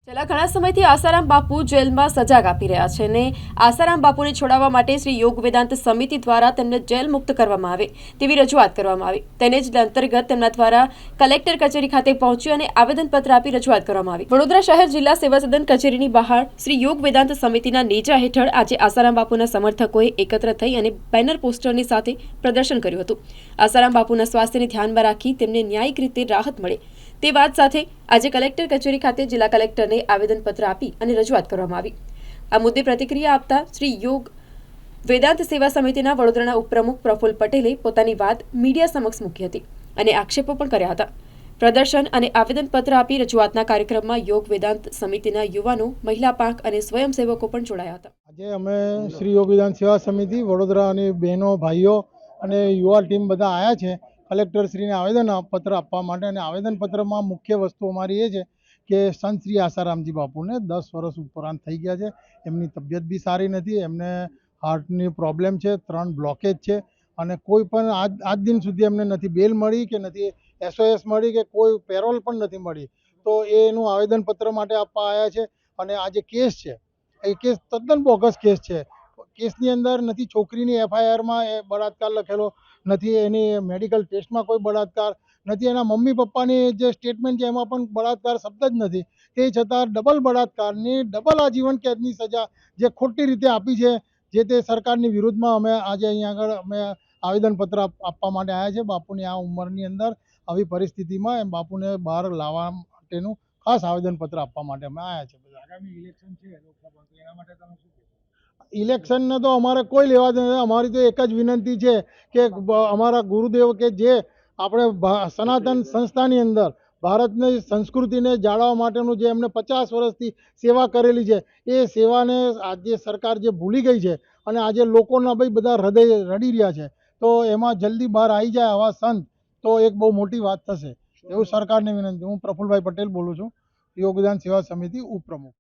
છેલ્લા ઘણા સમયથી આસારામ બાપુ જેલમાં સજા કાપી રહ્યા છે અને આસારામ બાપુને છોડાવવા માટે શ્રી યોગ વેદાંત સમિતિ દ્વારા તેમને જેલ મુક્ત કરવામાં આવે તેવી રજૂઆત કરવામાં આવી। તેને જ અંતર્ગત તેમના દ્વારા કલેક્ટર કચેરી ખાતે પહોંચ્યું અને આવેદનપત્ર આપી રજૂઆત કરવામાં આવી। વડોદરા શહેર જિલ્લા સેવા સદન કચેરીની બહાર શ્રી યોગ વેદાંત સમિતિના નેજા હેઠળ આજે આસારામ બાપુના સમર્થકોએ એકત્ર થઈ અને બેનર પોસ્ટરની સાથે પ્રદર્શન કર્યું હતું। આસારામ બાપુના સ્વાસ્થ્યને ધ્યાનમાં રાખી તેમને ન્યાયિક રીતે રાહત મળે તે વાત સાથે આજે કલેક્ટર કચેરી ખાતે જિલ્લા કલેક્ટરને આવેદનપત્ર આપી અને રજૂઆત કરવામાં આવી। આ મુદ્દે પ્રતિક્રિયા આપતા શ્રી યોગ વેદાંત સેવા સમિતિના વડોદરાના ઉપપ્રમુખ પ્રફુલ્લ પટેલે પોતાની વાત મીડિયા સમક્ષ મૂકી હતી અને આક્ષેપો પણ કર્યા હતા। પ્રદર્શન અને આવેદનપત્ર આપી રજૂઆતના કાર્યક્રમમાં યોગ વેદાંત સમિતિના યુવાનો, મહિલા પાંખ અને સ્વયંસેવકો પણ જોડાયા હતા। આજે અમે શ્રી યોગ વેદાંત સેવા સમિતિ વડોદરા અને બહેનો, ભાઈઓ અને યુવા ટીમ બધા આવ્યા છે કલેક્ટરશ્રીને આવેદનપત્ર આપવા માટે। અને આવેદનપત્રમાં મુખ્ય વસ્તુ અમારી એ છે કે સંત શ્રી આસારામજી બાપુને 10 વર્ષ ઉપરાંત થઈ ગયા છે। એમની તબિયત બી સારી નથી, એમને હાર્ટની પ્રોબ્લેમ છે, 3 બ્લોકેજ છે અને કોઈ પણ આજ દિન સુધી એમને નથી બેલ મળી કે નથી SOS મળી કે કોઈ પેરોલ પણ નથી મળી। તો એનું આવેદનપત્ર માટે આપવા આવ્યા છે। અને આ જે કેસ છે એ કેસ તદ્દન બોગસ કેસ છે। કેસની અંદર નથી છોકરીની FIRમાં એ બળાત્કાર લખેલો, નથી એની મેડિકલ ટેસ્ટમાં કોઈ બળાત્કાર, નથી એના મમ્મી પપ્પાની જે સ્ટેટમેન્ટ છે એમાં પણ બળાત્કાર શબ્દ જ નથી। તે છતાં ડબલ બળાત્કારની ડબલ આજીવન કેદની સજા જે ખોટી રીતે આપી છે, જે તે સરકારની વિરુદ્ધમાં અમે આજે અહીંયા આગળ અમે આવેદનપત્ર આપવા માટે આવ્યા છે। બાપુની આ ઉંમરની અંદર આવી પરિસ્થિતિમાં એમ બાપુને બહાર લાવવા માટેનું ખાસ આવેદનપત્ર આપવા માટે અમે આવ્યા છે। આગામી ઇલેક્શન છે લોકસભા, તો એના માટે તમે શું કહેશો? ઇલેક્શનને તો અમારે કોઈ લેવા દેવા નથી। અમારી તો એક જ વિનંતી છે કે અમારા ગુરુદેવ કે જે આપણે સનાતન સંસ્થાની અંદર ભારતની સંસ્કૃતિને જાળવવા માટેનું જે એમને 50 વર્ષથી સેવા કરેલી છે, એ સેવાને આજે સરકાર જે ભૂલી ગઈ છે અને આજે લોકોના ભાઈ બધા હૃદય રડી રહ્યા છે, તો એમાં જલ્દી બહાર આવી જાય આવા સંત તો એક બહુ મોટી વાત થશે એવું સરકારને વિનંતી। હું પ્રફુલ્લભાઈ પટેલ બોલું છું, યોગ વેદાંત સેવા સમિતિ ઉપપ્રમુખ।